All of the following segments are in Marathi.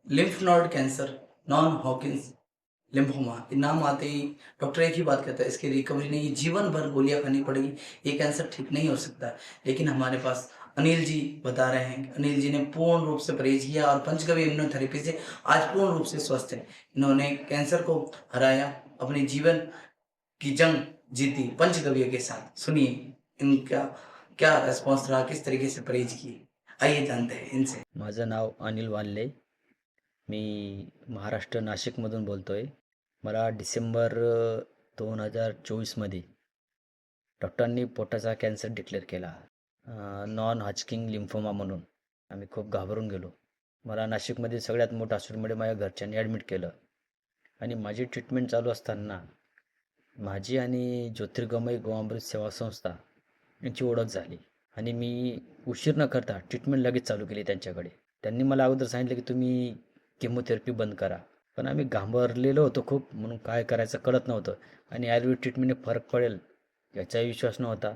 Lymph node cancer, non Hawkins lymphoma, ये नाम आते ही डॉक्टर एक ही बात कहता है, इसकी रिकवरी नहीं, जीवन भर गोलियां खानी पड़ेगी, ये कैंसर ठीक नहीं हो सकता है। लेकिन हमारे पास अनिल जी बता रहे हैं, अनिल जी ने पूर्ण रूप से परहेज किया और पंचगव्य इम्यूनोथेरेपी से आज पूर्ण रूप से स्वस्थ है। इन्होंने कैंसर को हराया, अपने जीवन की जंग जीती पंचगव्य के साथ। सुनिए इनका क्या रिस्पॉन्स रहा, किस तरीके से परहेज किए, आइए जानते हैं इनसे। माझं नाव अनिल वानले. मी महाराष्ट्र नाशिकमधून बोलतो आहे. मला डिसेंबर 2024मध्ये डॉक्टरांनी पोटाचा कॅन्सर डिक्लेअर केला. नॉन हॉजकिन लिम्फोमा म्हणून. आम्ही खूप घाबरून गेलो. मला नाशिकमध्ये सगळ्यात मोठ्या हॉस्पिटलमध्ये माझ्या घरच्यांनी ॲडमिट केलं आणि माझी ट्रीटमेंट चालू असताना माझी आणि ज्योतिर्गमय गोअमृत सेवा संस्था यांची ओळख झाली आणि मी उशीर न करता ट्रीटमेंट लगेच चालू केली त्यांच्याकडे. त्यांनी मला अगोदर सांगितलं की तुम्ही केमोथेरपी बंद करा. पण आम्ही घाबरलेलो होतो खूप, म्हणून काय करायचं कळत नव्हतं आणि आयुर्वेदिक ट्रीटमेंटने फरक पडेल याचाही विश्वास नव्हता.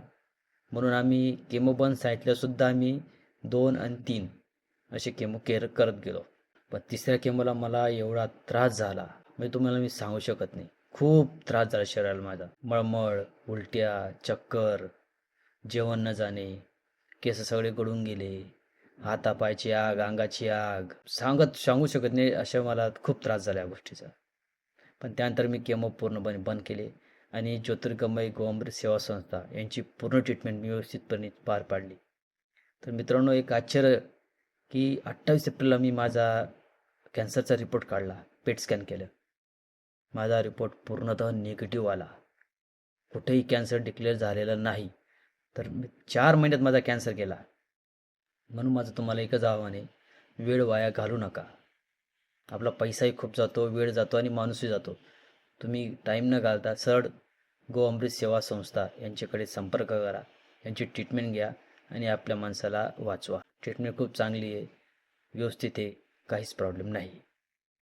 म्हणून आम्ही केमो बंद सांगितल्यासुद्धा आम्ही 2 आणि 3 असे केमो केअर करत गेलो. पण तिसऱ्या केमोला मला एवढा त्रास झाला, म्हणजे तुम्हाला मी सांगू शकत नाही. खूप त्रास झाला शरीराला माझा. मळमळ, उलट्या, चक्कर, जेवण न जाणे, केस सगळे गळून गेले, हातापायची आग, अंगाची आग, सांगू शकत नाही, अशा मला खूप त्रास झाला या गोष्टीचा. पण त्यानंतर मी केमो पूर्णपणे बंद केले आणि ज्योतिर्गमय गोअमृत सेवा संस्था यांची पूर्ण ट्रीटमेंट मी व्यवस्थितपणे पार पाडली. तर मित्रांनो, एक आश्चर्य की 28 एप्रिलला मी माझा कॅन्सरचा रिपोर्ट काढला, पेट स्कॅन केलं. माझा रिपोर्ट पूर्णतः निगेटिव्ह आला. कुठेही कॅन्सर डिक्लेअर झालेला नाही. तर 4 महिन्यात माझा कॅन्सर गेला. म्हणून माझं तुम्हाला एकच आव्हान आहे, वेळ वाया घालवू नका. आपला पैसाही खूप जातो, वेळ जातो आणि माणूसही जातो. तुम्ही टाईम न घालता सरळ गोअमृत सेवा संस्था यांच्याकडे संपर्क करा, यांची ट्रीटमेंट घ्या आणि आपल्या माणसाला वाचवा. ट्रीटमेंट खूप चांगली आहे, व्यवस्थित आहे, काहीच प्रॉब्लेम नाही.